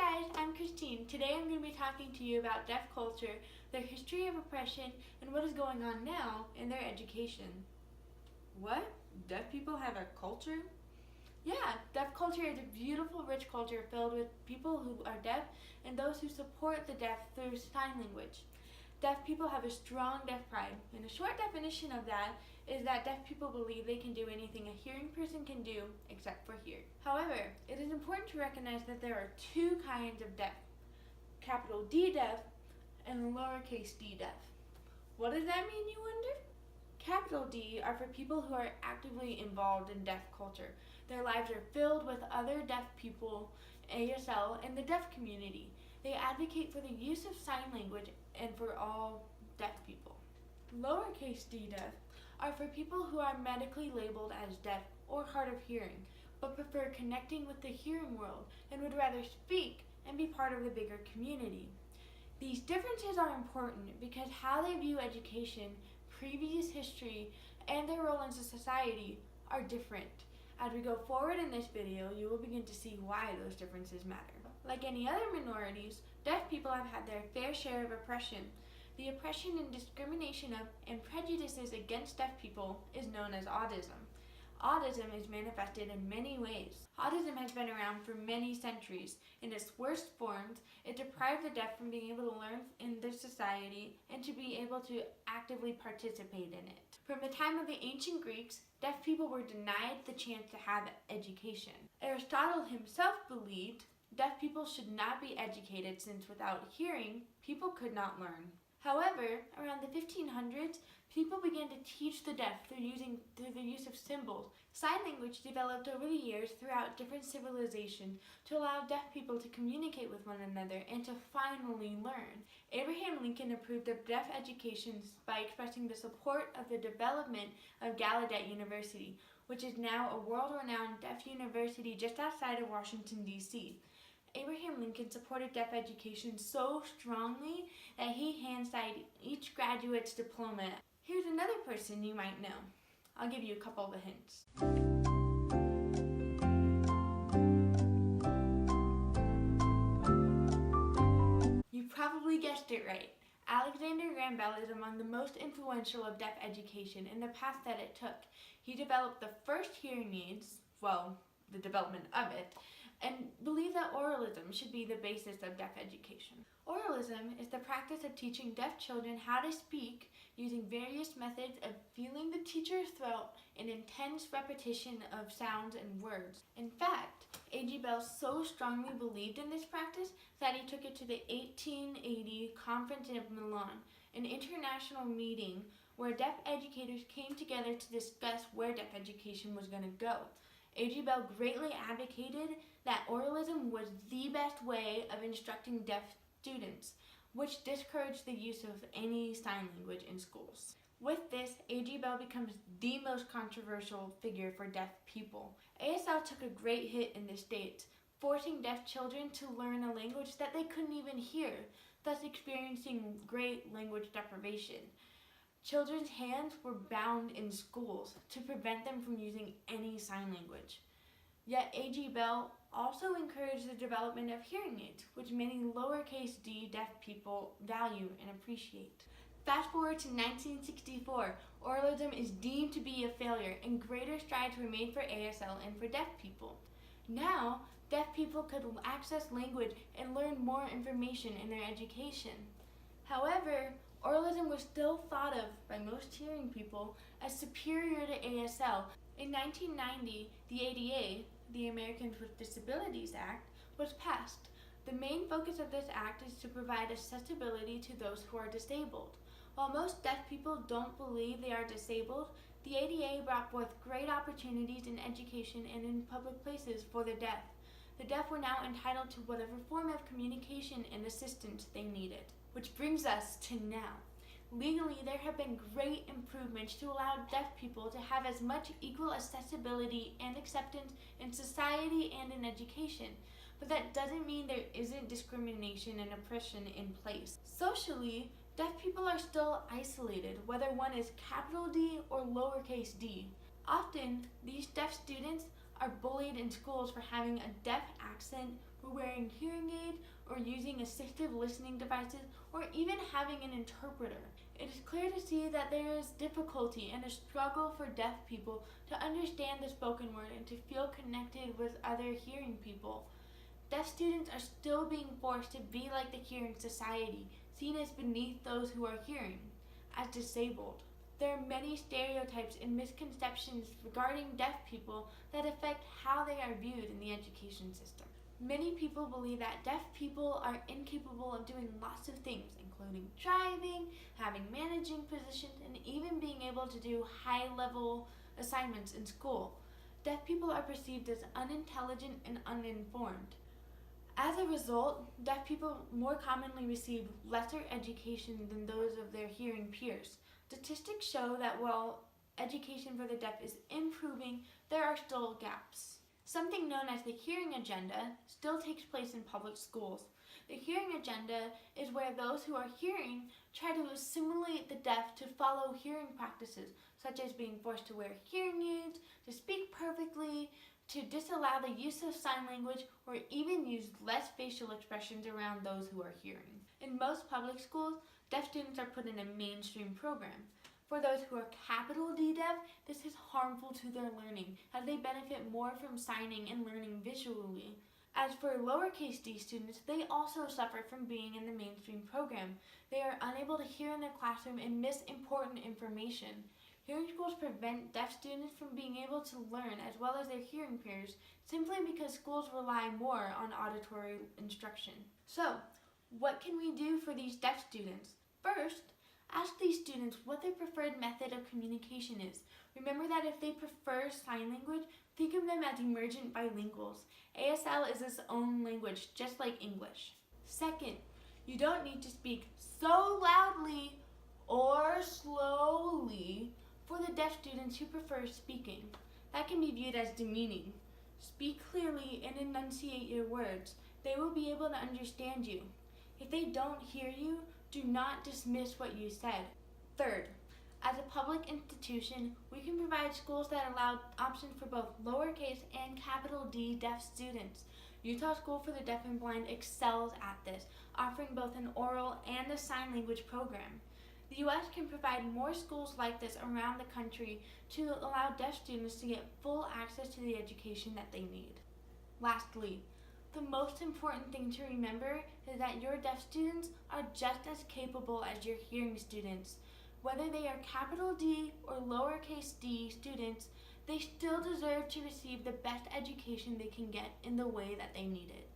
guys, I'm Christine. Today I'm going to be talking to you about deaf culture, their history of oppression, and what is going on now in their education. What? Deaf people have a culture? Yeah, deaf culture is a beautiful, rich culture filled with people who are deaf and those who support the deaf through sign language. Deaf people have a strong deaf pride, and a short definition of that is that deaf people believe they can do anything a hearing person can do except for hear. However, it is important to recognize that there are two kinds of deaf, capital D deaf and lowercase d deaf. What does that mean, you wonder? Capital D are for people who are actively involved in deaf culture. Their lives are filled with other deaf people, ASL, and the deaf community. They advocate for the use of sign language and for all deaf people. Lowercase d deaf are for people who are medically labeled as deaf or hard of hearing, but prefer connecting with the hearing world and would rather speak and be part of the bigger community. These differences are important because how they view education, previous history, and their role in society are different. As we go forward in this video, you will begin to see why those differences matter. Like any other minorities, deaf people have had their fair share of oppression. The oppression and discrimination of and prejudices against deaf people is known as autism. Autism is manifested in many ways. Autism has been around for many centuries. In its worst forms, it deprived the deaf from being able to learn in their society and to be able to actively participate in it. From the time of the ancient Greeks, deaf people were denied the chance to have education. Aristotle himself believed deaf people should not be educated since without hearing, people could not learn. However, around the 1500s, people began to teach the deaf through the use of symbols. Sign language developed over the years throughout different civilizations to allow deaf people to communicate with one another and to finally learn. Abraham Lincoln approved of deaf education by expressing the support of the development of Gallaudet University, which is now a world-renowned deaf university just outside of Washington, D.C. Abraham Lincoln supported deaf education so strongly that he hand-signed each graduate's diploma. Here's another person you might know. I'll give you a couple of hints. You probably guessed it right. Alexander Graham Bell is among the most influential of deaf education in the path that it took. He developed the first hearing aids, the development of it, and believed that oralism should be the basis of deaf education. Oralism is the practice of teaching deaf children how to speak using various methods of feeling the teacher's throat and intense repetition of sounds and words. In fact, A.G. Bell so strongly believed in this practice that he took it to the 1880 Conference of Milan, an international meeting where deaf educators came together to discuss where deaf education was going to go. A.G. Bell greatly advocated that oralism was the best way of instructing deaf students, which discouraged the use of any sign language in schools. With this, A.G. Bell becomes the most controversial figure for deaf people. ASL took a great hit in the States, forcing deaf children to learn a language that they couldn't even hear, thus experiencing great language deprivation. Children's hands were bound in schools to prevent them from using any sign language. Yet A.G. Bell also encouraged the development of hearing aids, which many lowercase d deaf people value and appreciate. Fast forward to 1964, oralism is deemed to be a failure and greater strides were made for ASL and for deaf people. Now, deaf people could access language and learn more information in their education. However, oralism was still thought of by most hearing people as superior to ASL. In 1990, the ADA, the Americans with Disabilities Act, was passed. The main focus of this act is to provide accessibility to those who are disabled. While most deaf people don't believe they are disabled, the ADA brought forth great opportunities in education and in public places for the deaf. The deaf were now entitled to whatever form of communication and assistance they needed. Which brings us to now. Legally, there have been great improvements to allow deaf people to have as much equal accessibility and acceptance in society and in education, but that doesn't mean there isn't discrimination and oppression in place. Socially, deaf people are still isolated, whether one is capital D or lowercase d. Often, these deaf students are bullied in schools for having a deaf accent, or wearing hearing aids, or using assistive listening devices, or even having an interpreter. It is clear to see that there is difficulty and a struggle for deaf people to understand the spoken word and to feel connected with other hearing people. Deaf students are still being forced to be like the hearing society, seen as beneath those who are hearing, as disabled. There are many stereotypes and misconceptions regarding deaf people that affect how they are viewed in the education system. Many people believe that deaf people are incapable of doing lots of things, including driving, having managing positions, and even being able to do high-level assignments in school. Deaf people are perceived as unintelligent and uninformed. As a result, deaf people more commonly receive lesser education than those of their hearing peers. Statistics show that while education for the deaf is improving, there are still gaps. Something known as the hearing agenda still takes place in public schools. The hearing agenda is where those who are hearing try to assimilate the deaf to follow hearing practices, such as being forced to wear hearing aids, to speak perfectly, to disallow the use of sign language, or even use less facial expressions around those who are hearing. In most public schools, deaf students are put in a mainstream program. For those who are capital D deaf, this is harmful to their learning, as they benefit more from signing and learning visually. As for lowercase d students, they also suffer from being in the mainstream program. They are unable to hear in their classroom and miss important information. Hearing schools prevent deaf students from being able to learn as well as their hearing peers simply because schools rely more on auditory instruction. So, what can we do for these deaf students? First, ask these students what their preferred method of communication is. Remember that if they prefer sign language, think of them as emergent bilinguals. ASL is its own language, just like English. Second, you don't need to speak so loudly or slowly for the deaf students who prefer speaking. That can be viewed as demeaning. Speak clearly and enunciate your words. They will be able to understand you. If they don't hear you, do not dismiss what you said. Third, as a public institution, we can provide schools that allow options for both lowercase and capital D deaf students. Utah School for the Deaf and Blind excels at this, offering both an oral and a sign language program. The U.S. can provide more schools like this around the country to allow deaf students to get full access to the education that they need. Lastly, the most important thing to remember is that your deaf students are just as capable as your hearing students. Whether they are capital D or lowercase d students, they still deserve to receive the best education they can get in the way that they need it.